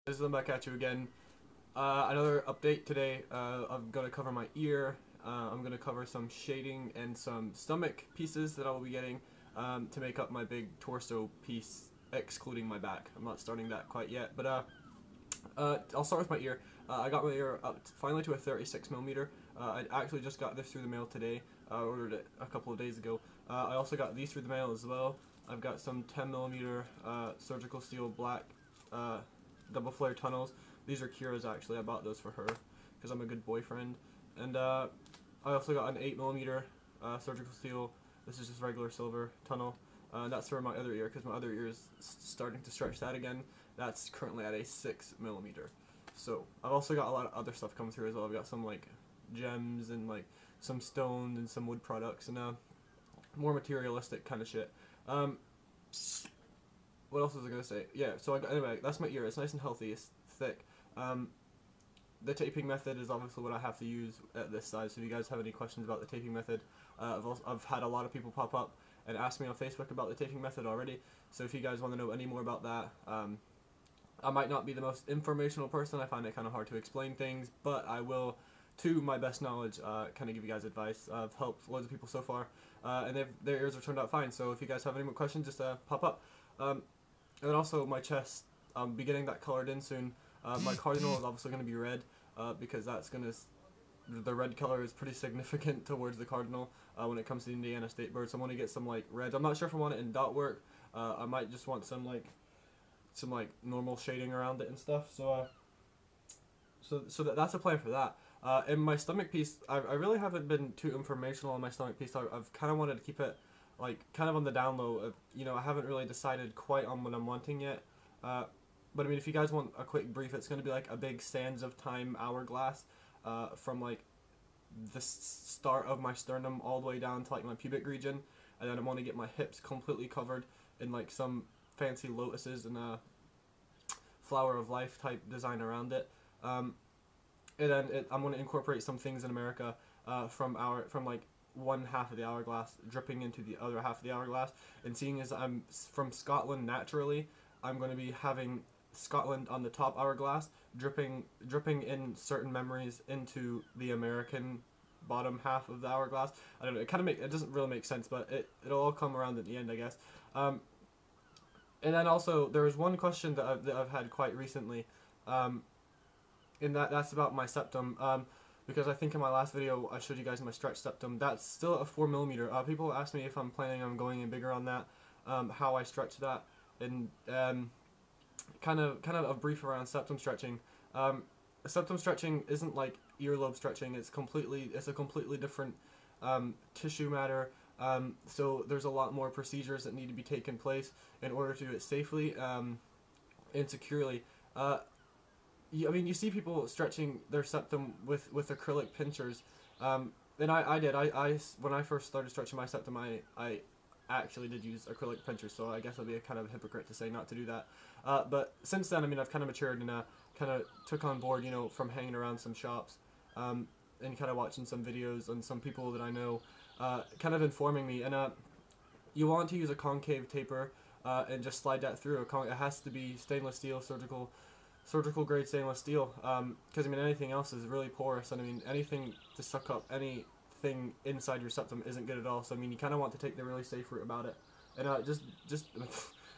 This is I'm back at you again. Another update today. I'm gonna cover my ear. I'm gonna cover some shading and some stomach pieces that I will be getting to make up my big torso piece, excluding my back. I'm not starting that quite yet, but I'll start with my ear. I got my ear up finally to a 36 millimeter. I actually just got this through the mail today. I ordered it a couple of days ago. I also got these through the mail as well. I've got some 10 millimeter surgical steel black double flare tunnels. These are Kira's actually. I bought those for her because I'm a good boyfriend. And I also got an 8 millimeter surgical steel. This is just regular silver tunnel. That's for my other ear because my other ear is starting to stretch that again. That's currently at a 6 millimeter. So I've also got a lot of other stuff coming through as well. I've got some like gems and like some stones and some wood products and more materialistic kind of shit. What else was I gonna say? Yeah. So anyway, that's my ear. It's nice and healthy. It's thick. Um, the taping method is obviously what I have to use at this size. So if you guys have any questions about the taping method, I've had a lot of people pop up and ask me on Facebook about the taping method already. So if you guys want to know any more about that, I might not be the most informational person. I find it kind of hard to explain things, but I will, to my best knowledge, kind of give you guys advice. I've helped loads of people so far, and their ears have turned out fine. So if you guys have any more questions, just pop up. And then also my chest, I'll be getting that colored in soon. My cardinal is obviously going to be red because the red color is pretty significant towards the cardinal when it comes to the Indiana State bird. So I want to get some like red. I'm not sure if I want it in dot work. I might just want some like normal shading around it and stuff. So that's a plan for that. In my stomach piece, I really haven't been too informational on my stomach piece. I've kind of wanted to keep it like kind of on the down low. I haven't really decided quite on what I'm wanting yet. But I mean, if you guys want a quick brief, it's going to be like a big sands of time hourglass from like the start of my sternum all the way down to like my pubic region, and then I want to get my hips completely covered in like some fancy lotuses and flower of life type design around it. And then I'm going to incorporate some things in America from like one half of the hourglass dripping into the other half of the hourglass. And seeing as I'm from Scotland naturally, I'm going to be having Scotland on the top hourglass, dripping in certain memories into the American bottom half of the hourglass. I don't know. It doesn't really make sense, but it'll all come around at the end, I guess. And then also there was one question that I've had quite recently, and that's about my septum. Because I think in my last video I showed you guys my stretch septum. That's still a 4 millimeter. People ask me if I'm planning on going in bigger on that, how I stretch that, and kind of a brief around septum stretching. Septum stretching isn't like earlobe stretching. It's a completely different tissue matter. So there's a lot more procedures that need to be taken place in order to do it safely and securely. You see people stretching their septum with acrylic pinchers, and I did. When I first started stretching my septum, I actually did use acrylic pinchers, so I guess I'll be a kind of a hypocrite to say not to do that. But since then, I mean, I've kind of matured and kind of took on board, from hanging around some shops, and kind of watching some videos and some people that I know, kind of informing me. And you want to use a concave taper and just slide that through. It has to be stainless steel, surgical grade stainless steel, because I mean anything else is really porous, and I mean anything to suck up anything inside your septum isn't good at all. So I mean you kind of want to take the really safe route about it, and just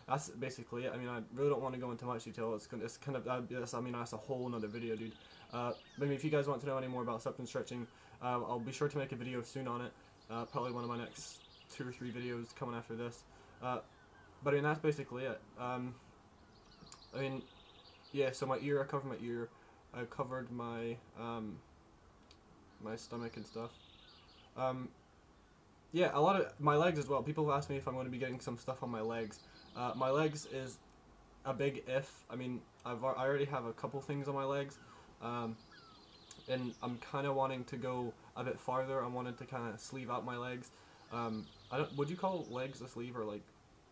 that's basically it. I mean I really don't want to go into much detail. It's kind of that's a whole another video, dude. But I mean if you guys want to know any more about septum stretching, I'll be sure to make a video soon on it. Probably one of my next 2 or 3 videos coming after this. But I mean that's basically it. I mean. Yeah, so I covered my ear, I covered my my stomach and stuff. Yeah, a lot of my legs as well. People have asked me if I'm going to be getting some stuff on my legs. My legs is a big if. I mean, I already have a couple things on my legs, and I'm kind of wanting to go a bit farther. I wanted to kind of sleeve out my legs. Would you call legs a sleeve, or like,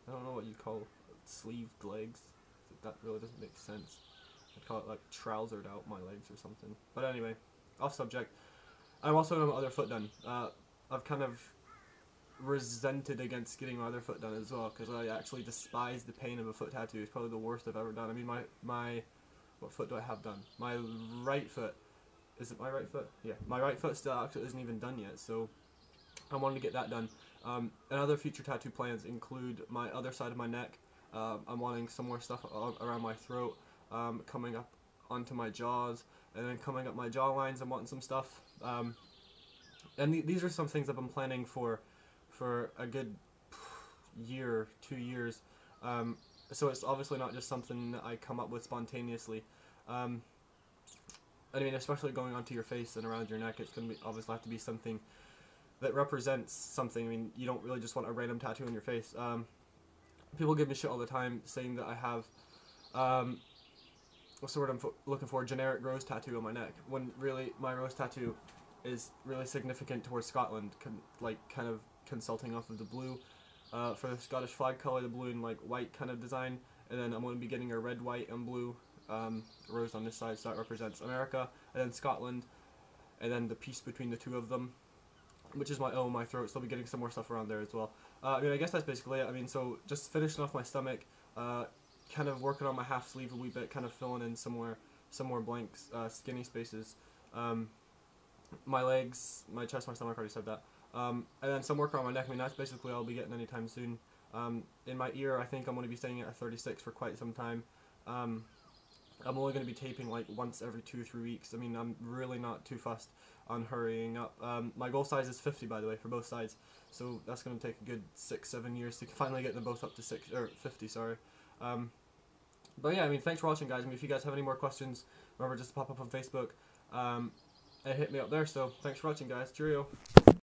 I don't know what you call sleeved legs. That really doesn't make sense. I'd call it like trousered out my legs or something. But anyway, off subject. I'm also getting my other foot done. I've kind of resented against getting my other foot done as well because I actually despise the pain of a foot tattoo. It's probably the worst I've ever done. I mean, my what foot do I have done? My right foot. Is it my right foot? Yeah, my right foot still actually isn't even done yet, so I wanted to get that done. And other future tattoo plans include my other side of my neck. I'm wanting some more stuff around my throat, coming up onto my jaws, and then coming up my jaw lines. I'm wanting some stuff. And these are some things I've been planning for a good year, 2 years. So it's obviously not just something that I come up with spontaneously. I mean, especially going onto your face and around your neck, it's going to be obviously have to be something that represents something. I mean, you don't really just want a random tattoo on your face. People give me shit all the time saying that I have what's the word I'm looking for? Generic rose tattoo on my neck. When really my rose tattoo is really significant towards Scotland, kind of consulting off of the blue. For the Scottish flag color, the blue and like white kind of design, and then I'm going to be getting a red, white, and blue rose on this side, so that represents America, and then Scotland, and then the piece between the two of them, which is my O, my throat. So I'll be getting some more stuff around there as well. I mean, I guess that's basically it. I mean, so just finishing off my stomach, kind of working on my half sleeve a wee bit, kind of filling in some more blanks, skinny spaces. My legs, my chest, my stomach, I already said that. And then some work on my neck. I mean, that's basically all I'll be getting anytime soon. In my ear, I think I'm going to be staying at a 36 for quite some time. I'm only going to be taping like once every 2-3 weeks. I mean, I'm really not too fussed on hurrying up. My goal size is 50, by the way, for both sides. So that's going to take a good 6-7 years to finally get them both up to 50. Sorry. But yeah, I mean, thanks for watching, guys. I mean, if you guys have any more questions, remember just to pop up on Facebook and hit me up there. So thanks for watching, guys. Cheerio.